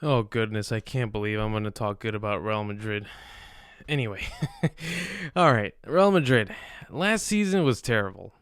Oh goodness, I can't believe I'm going to talk good about Real Madrid. Anyway, all right, Real Madrid. Last season was terrible.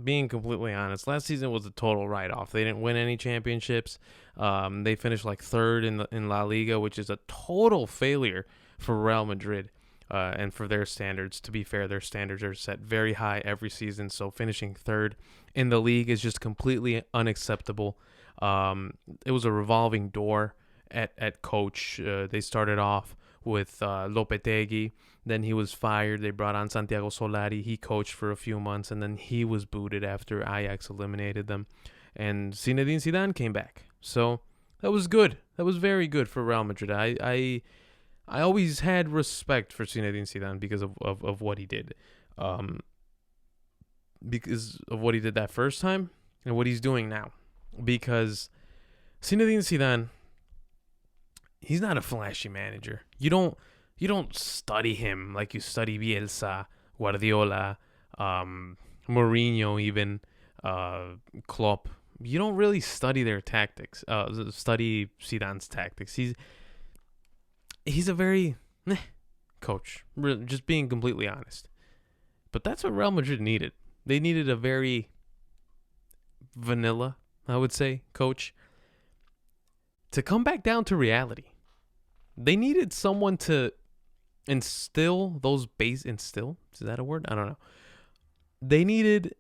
Being completely honest, last season was a total write-off. They didn't win any championships. They finished like third in La Liga, which is a total failure for Real Madrid. And for their standards, to be fair, their standards are set very high every season. So finishing third in the league is just completely unacceptable. It was a revolving door at coach. They started off with Lopetegui. Then he was fired. They brought on Santiago Solari. He coached for a few months, and then he was booted after Ajax eliminated them. And Zinedine Zidane came back. So that was good. That was very good for Real Madrid. I always had respect for Zinedine Zidane because of what he did. Um, because of what he did that first time and what he's doing now. Because Zinedine Zidane, he's not a flashy manager. You don't study him like you study Bielsa, Guardiola, Mourinho, even Klopp. You don't really study their tactics. Study Zidane's tactics. He's a very coach. Just being completely honest. But that's what Real Madrid needed. They needed a very vanilla, I would say, coach to come back down to reality. They needed someone to instill those base instill. Is that a word? I don't know. They needed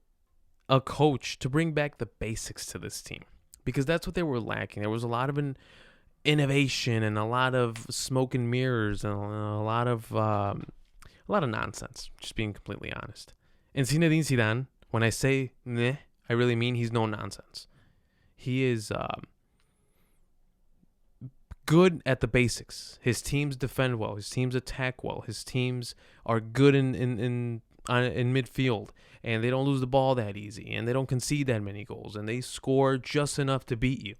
a coach to bring back the basics to this team because that's what they were lacking. There was a lot of innovation and a lot of smoke and mirrors and a lot of nonsense. Just being completely honest. And Zinedine Zidane, when I say meh, I really mean he's no nonsense. He is good at the basics. His teams defend well. His teams attack well. His teams are good in midfield, and they don't lose the ball that easy, and they don't concede that many goals, and they score just enough to beat you.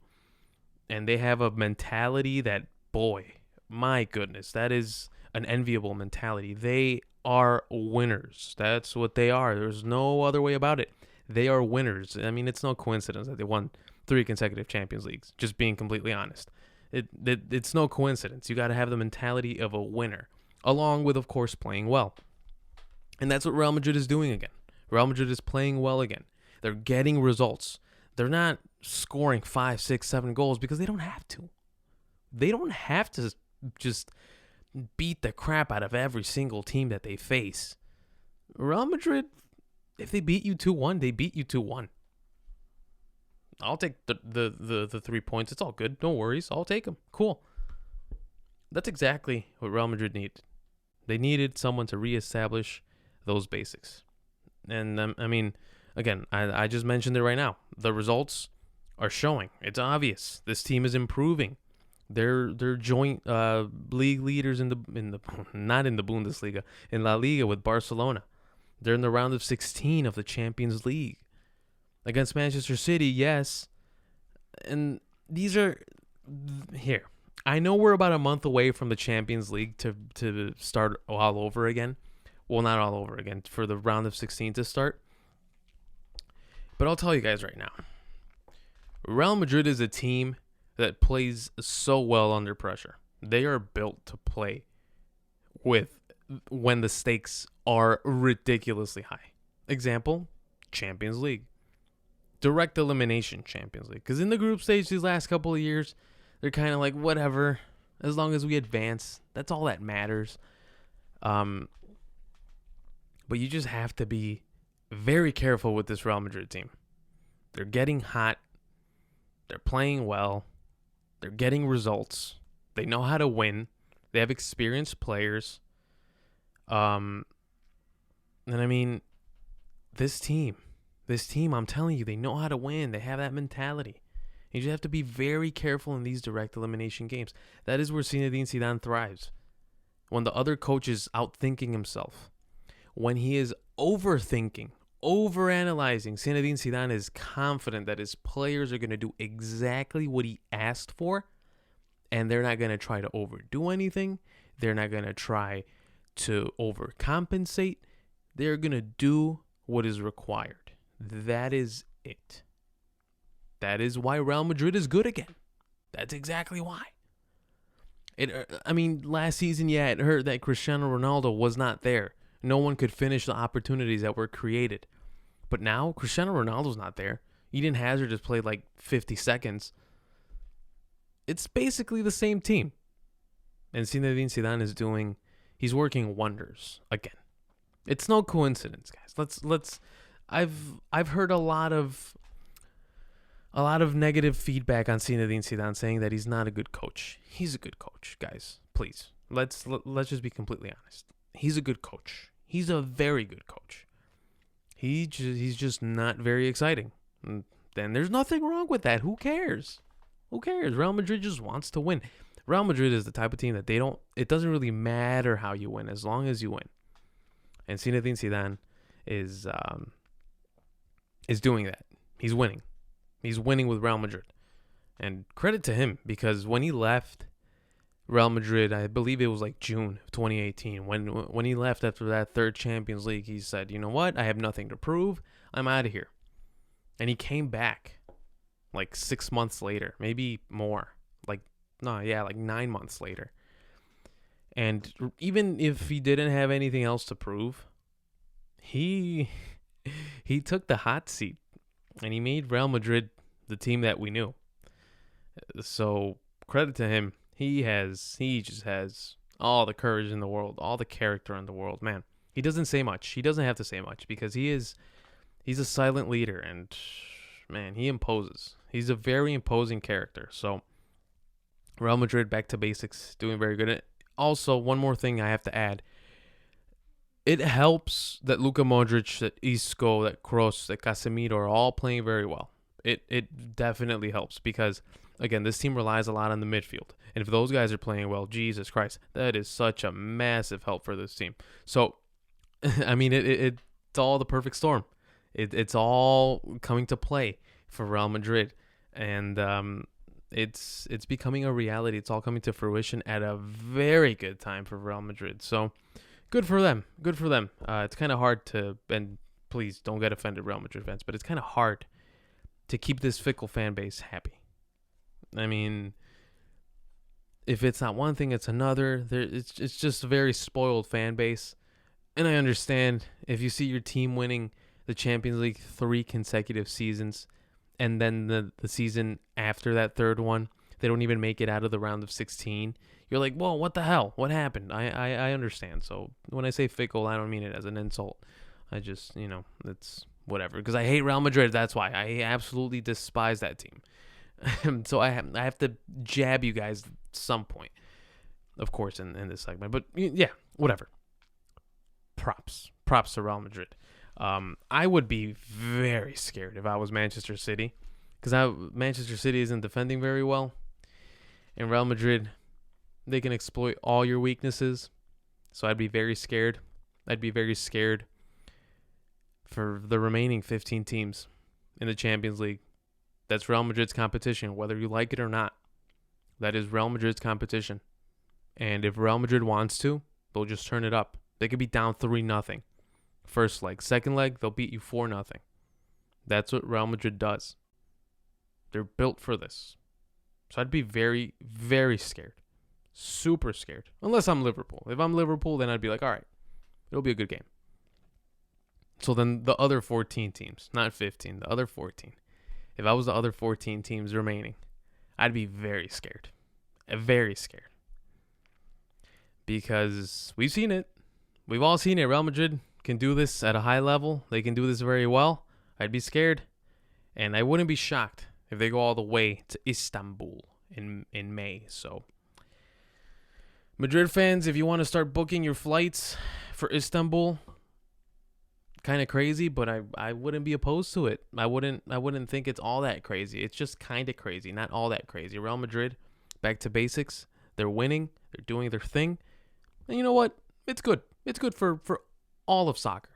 And they have a mentality that, boy, my goodness, that is an enviable mentality. They are winners. That's what they are. There's no other way about it. They are winners. I mean, it's no coincidence that they won 3 consecutive Champions Leagues, just being completely honest. It's no coincidence. You got to have the mentality of a winner, along with, of course, playing well. And that's what Real Madrid is doing again. Real Madrid is playing well again. They're getting results. They're not scoring 5, 6, 7 goals because they don't have to. They don't have to just beat the crap out of every single team that they face. Real Madrid, if they beat you 2-1, they beat you 2-1. I'll take the 3 points. It's all good. No worries. I'll take them. Cool. That's exactly what Real Madrid needed. They needed someone to reestablish those basics. And I mean, again, I just mentioned it right now. The results are showing. It's obvious. This team is improving. They're joint league leaders in the not in the Bundesliga, in La Liga with Barcelona. They're in the round of 16 of the Champions League against Manchester City. Yes, and these are here. I know we're about a month away from the Champions League to start all over again. Well, not all over again, for the round of 16 to start. But I'll tell you guys right now, Real Madrid is a team that plays so well under pressure. They are built to play with when the stakes are ridiculously high. Example, Champions League. Direct elimination Champions League. Because in the group stage these last couple of years, they're kind of like, whatever. As long as we advance, that's all that matters. But you just have to be very careful with this Real Madrid team. They're getting hot. They're playing well. They're getting results. They know how to win. They have experienced players. And I mean, this team, I'm telling you, they know how to win. They have that mentality. You just have to be very careful in these direct elimination games. That is where Zinedine Zidane thrives. When the other coach is outthinking himself. When he is overthinking, overanalyzing, Zinedine Zidane is confident that his players are going to do exactly what he asked for, and they're not going to try to overdo anything. They're not going to try to overcompensate. They're going to do what is required. That is it. That is why Real Madrid is good again. That's exactly why. I mean, last season, yeah, it hurt that Cristiano Ronaldo was not there. No one could finish the opportunities that were created. But now Cristiano Ronaldo's not there. Eden Hazard has played like 50 seconds. It's basically the same team. And Zinedine Zidane he's working wonders again. It's no coincidence, guys. I've heard a lot of negative feedback on Zinedine Zidane saying that he's not a good coach. He's a good coach, guys. Please. Let's just be completely honest. He's a good coach. He's a very good coach. He's just not very exciting. And then there's nothing wrong with that. Who cares? Who cares? Real Madrid just wants to win. Real Madrid is the type of team that it doesn't really matter how you win as long as you win. And Zinedine Zidane is doing that. He's winning. He's winning with Real Madrid. And credit to him, because when he left Real Madrid, I believe it was like June of 2018, when he left after that third Champions League, he said, you know what? I have nothing to prove. I'm out of here. And he came back like 6 months later, maybe more. Like 9 months later. And even if he didn't have anything else to prove, he took the hot seat and he made Real Madrid the team that we knew. So credit to him. He just has all the courage in the world, all the character in the world, man. He doesn't say much. He doesn't have to say much because he's a silent leader, and man, he imposes. He's a very imposing character. So Real Madrid back to basics, doing very good. Also, one more thing I have to add. It helps that Luka Modric, that Isco, that Kroos, that Casemiro are all playing very well. It definitely helps because, again, this team relies a lot on the midfield. And if those guys are playing well, Jesus Christ, that is such a massive help for this team. So, I mean, it's all the perfect storm. It's all coming to play for Real Madrid. And it's becoming a reality. It's all coming to fruition at a very good time for Real Madrid. So, good for them. Good for them. It's kind of hard to, and please don't get offended, Real Madrid fans, but it's kind of hard to keep this fickle fan base happy. I mean, if it's not one thing, it's another. It's just a very spoiled fan base. And I understand if you see your team winning the Champions League 3 consecutive seasons, and then the season after that third one, they don't even make it out of the round of 16. You're like, whoa, what the hell? What happened? I understand. So when I say fickle, I don't mean it as an insult. I just, it's whatever. Because I hate Real Madrid. That's why. I absolutely despise that team. So I have to jab you guys at some point, of course, in this segment. But yeah, whatever. Props to Real Madrid. I would be very scared if I was Manchester City, because Manchester City isn't defending very well, and Real Madrid, they can exploit all your weaknesses. So I'd be very scared. I'd be very scared for the remaining 15 teams in the Champions League. That's Real Madrid's competition, whether you like it or not. That is Real Madrid's competition. And if Real Madrid wants to, they'll just turn it up. They could be down 3-0. First leg. Second leg, they'll beat you 4-0. That's what Real Madrid does. They're built for this. So I'd be very, very scared. Super scared. Unless I'm Liverpool. If I'm Liverpool, then I'd be like, all right, it'll be a good game. So then the other 14 teams, not 15, the other 14. If I was the other 14 teams remaining, I'd be very scared. Very scared. Because we've seen it. We've all seen it. Real Madrid can do this at a high level. They can do this very well. I'd be scared. And I wouldn't be shocked if they go all the way to Istanbul in May. So, Madrid fans, if you want to start booking your flights for Istanbul, kind of crazy, but I wouldn't be opposed to it. I wouldn't think it's all that crazy. It's just kind of crazy, not all that crazy. Real Madrid, back to basics. They're winning. They're doing their thing. And you know what? It's good. It's good for all of soccer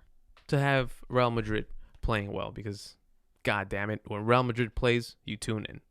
to have Real Madrid playing well, because, God damn it, when Real Madrid plays, you tune in.